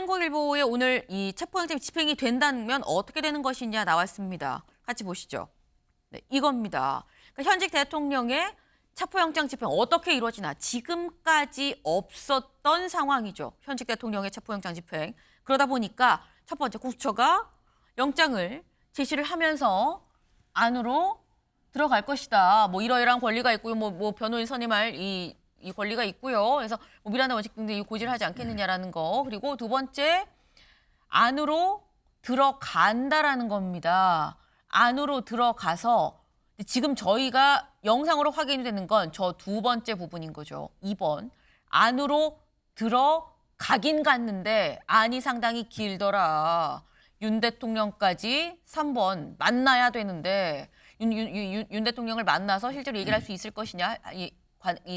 한국일보에 오늘 이 체포영장 집행이 된다면 어떻게 되는 것이냐 나왔습니다. 같이 보시죠. 네, 이겁니다. 그러니까 현직 대통령의 체포영장 집행 어떻게 이루어지나 지금까지 없었던 상황이죠. 현직 대통령의 체포영장 집행. 그러다 보니까 첫 번째 공수처가 영장을 제시를 하면서 안으로 들어갈 것이다. 뭐 이러이러한 권리가 있고요. 뭐 변호인 선임할 이 권리가 있고요. 그래서 뭐 미란다 원칙 등등 고지를 하지 않겠느냐라는 거. 그리고 두 번째 안으로 들어간다라는 겁니다. 안으로 들어가서 지금 저희가 영상으로 확인이 되는 건 저 두 번째 부분인 거죠. 2번. 안으로 들어가긴 갔는데 안이 상당히 길더라. 윤 대통령까지 3번 만나야 되는데 윤 대통령을 만나서 실제로 얘기를 할 수 있을 것이냐.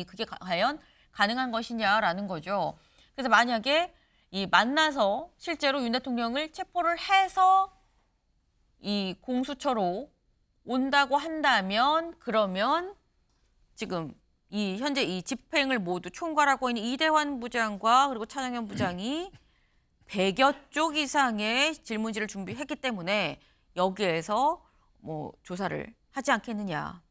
그게 과연 가능한 것이냐라는 거죠. 그래서 만약에 이 만나서 실제로 윤 대통령을 체포를 해서 이 공수처로 온다고 한다면 그러면 지금 이 현재 이 집행을 모두 총괄하고 있는 이대환 부장과 그리고 차정현 부장이 100여 쪽 이상의 질문지를 준비했기 때문에 여기에서 뭐 조사를 하지 않겠느냐.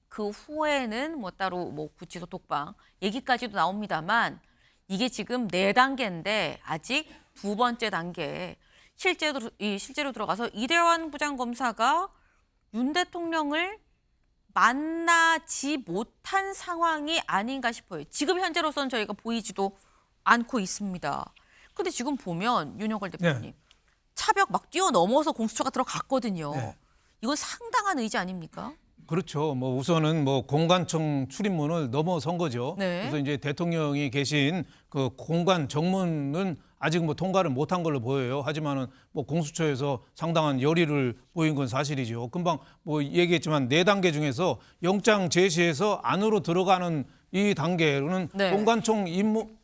그 후에는 뭐 따로 뭐 구치소 독방 얘기까지도 나옵니다만 이게 지금 4단계인데 아직 두 번째 단계 실제로 들어가서 이대환 부장검사가 윤 대통령을 만나지 못한 상황이 아닌가 싶어요. 지금 현재로서는 저희가 보이지도 않고 있습니다. 근데 지금 보면 윤여걸 대표님 차벽 막 뛰어넘어서 공수처가 들어갔거든요. 네. 이건 상당한 의지 아닙니까? 그렇죠. 뭐 우선은 뭐 공관청 출입문을 넘어선 거죠. 네. 그래서 이제 대통령이 계신 그 공관 정문은 아직 뭐 통과를 못한 걸로 보여요. 하지만은 뭐 공수처에서 상당한 열의를 보인 건 사실이죠. 금방 뭐 얘기했지만 4단계 중에서 영장 제시해서 안으로 들어가는 이 단계로는 네. 공관청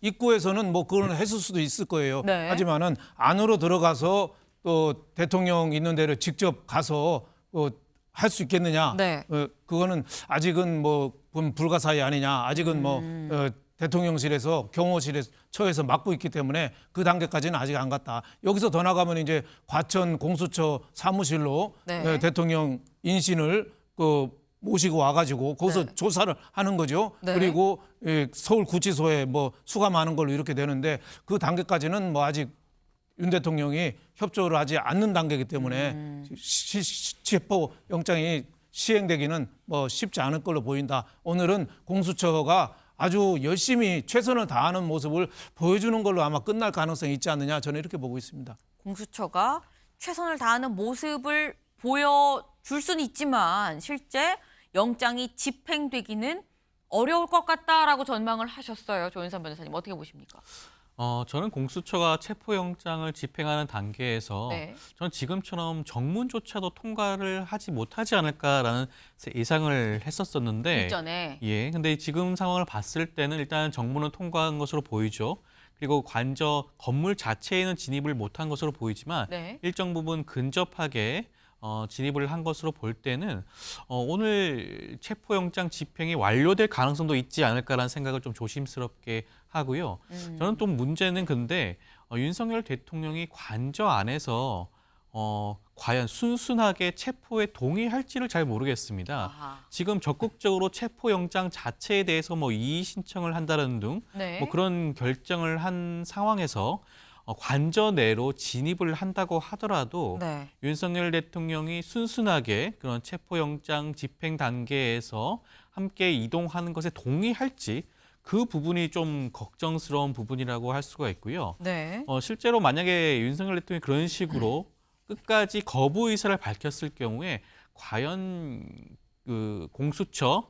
입구에서는 뭐 그걸 했을 수도 있을 거예요. 네. 하지만은 안으로 들어가서 또 대통령 있는 데를 직접 가서 할 수 있겠느냐? 네. 그거는 아직은 뭐 불가사의 아니냐? 아직은 뭐 대통령실에서 경호실에서 처에서 맡고 있기 때문에 그 단계까지는 아직 안 갔다. 여기서 더 나가면 이제 과천 공수처 사무실로 네. 대통령 인신을 모시고 와가지고 거기서 네. 조사를 하는 거죠. 네. 그리고 서울 구치소에 뭐 수감하는 걸로 이렇게 되는데 그 단계까지는 뭐 아직 윤 대통령이 협조를 하지 않는 단계이기 때문에 체포 영장이 시행되기는 뭐 쉽지 않을 걸로 보인다. 오늘은 공수처가 아주 열심히 최선을 다하는 모습을 보여주는 걸로 아마 끝날 가능성이 있지 않느냐 저는 이렇게 보고 있습니다. 공수처가 최선을 다하는 모습을 보여줄 수는 있지만 실제 영장이 집행되기는 어려울 것 같다라고 전망을 하셨어요. 조윤선 변호사님 어떻게 보십니까? 저는 공수처가 체포영장을 집행하는 단계에서 네. 저는 지금처럼 정문조차도 통과를 하지 못하지 않을까라는 예상을 했었었는데 이전에 예, 근데 지금 상황을 봤을 때는 일단 정문은 통과한 것으로 보이죠. 그리고 건물 자체에는 진입을 못한 것으로 보이지만 네. 일정 부분 근접하게 진입을 한 것으로 볼 때는 오늘 체포영장 집행이 완료될 가능성도 있지 않을까라는 생각을 좀 조심스럽게 하고요. 저는 또 문제는 근데 윤석열 대통령이 관저 안에서 과연 순순하게 체포에 동의할지를 잘 모르겠습니다. 아하. 지금 적극적으로 체포영장 자체에 대해서 뭐 이의 신청을 한다는 등 네. 뭐 그런 결정을 한 상황에서 관저 내로 진입을 한다고 하더라도 네. 윤석열 대통령이 순순하게 그런 체포영장 집행 단계에서 함께 이동하는 것에 동의할지 그 부분이 좀 걱정스러운 부분이라고 할 수가 있고요. 네. 실제로 만약에 윤석열 대통령이 그런 식으로 끝까지 거부 의사를 밝혔을 경우에 과연 그 공수처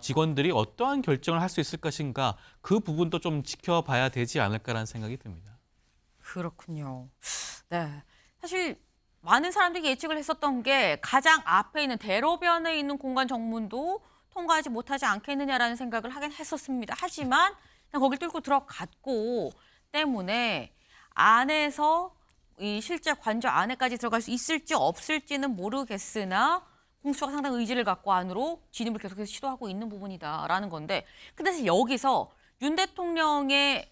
직원들이 어떠한 결정을 할 수 있을 것인가 그 부분도 좀 지켜봐야 되지 않을까라는 생각이 듭니다. 그렇군요. 네. 사실 많은 사람들이 예측을 했었던 게 가장 앞에 있는 대로변에 있는 공간 정문도 통과하지 못하지 않겠느냐라는 생각을 하긴 했었습니다. 하지만 그냥 거길 뚫고 들어갔고 때문에 안에서 이 실제 관저 안에까지 들어갈 수 있을지 없을지는 모르겠으나 공수처가 상당히 의지를 갖고 안으로 진입을 계속해서 시도하고 있는 부분이다라는 건데 근데 사실 여기서 윤 대통령이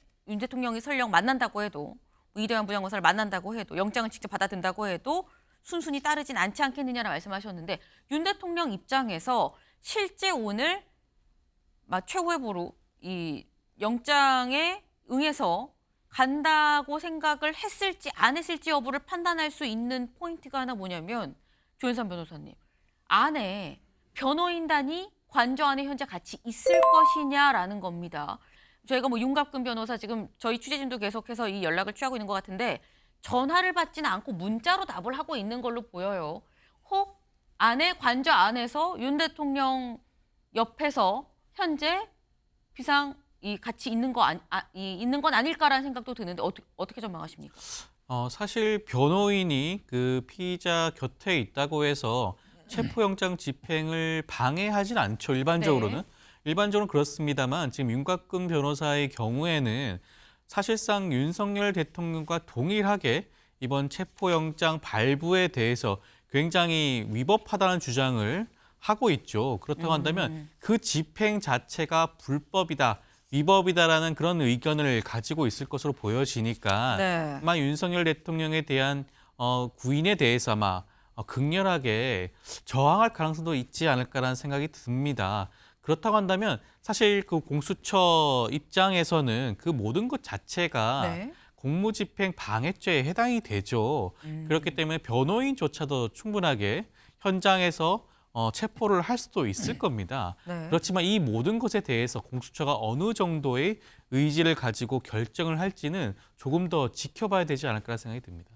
설령 만난다고 해도 이대환 부장검사를 만난다고 해도 영장을 직접 받아든다고 해도 순순히 따르진 않지 않겠느냐라 말씀하셨는데 윤 대통령 입장에서 실제 오늘 최고의 보루 이 영장에 응해서 간다고 생각을 했을지 안 했을지 여부를 판단할 수 있는 포인트가 하나 뭐냐면 조현선 변호사님 안에 변호인단이 관저 안에 현재 같이 있을 것이냐라는 겁니다. 저희가 윤갑근 변호사 지금 저희 취재진도 계속해서 이 연락을 취하고 있는 것 같은데 전화를 받지는 않고 문자로 답을 하고 있는 걸로 보여요. 혹 안에 관저 안에서 윤 대통령 옆에서 현재 비상 같이 있는 건 아닐까라는 생각도 드는데 어떻게 전망하십니까? 사실 변호인이 그 피의자 곁에 있다고 해서 체포영장 집행을 방해하진 않죠. 일반적으로는. 네. 일반적으로는 그렇습니다만 지금 윤곽근 변호사의 경우에는 사실상 윤석열 대통령과 동일하게 이번 체포영장 발부에 대해서 굉장히 위법하다는 주장을 하고 있죠. 그렇다고 한다면 그 집행 자체가 불법이다, 위법이다라는 그런 의견을 가지고 있을 것으로 보여지니까 네. 아마 윤석열 대통령에 대한 구인에 대해서 아마 극렬하게 저항할 가능성도 있지 않을까라는 생각이 듭니다. 그렇다고 한다면 사실 그 공수처 입장에서는 그 모든 것 자체가 네. 공무집행 방해죄에 해당이 되죠. 그렇기 때문에 변호인조차도 충분하게 현장에서 체포를 할 수도 있을 겁니다. 네. 그렇지만 이 모든 것에 대해서 공수처가 어느 정도의 의지를 가지고 결정을 할지는 조금 더 지켜봐야 되지 않을까 생각이 듭니다.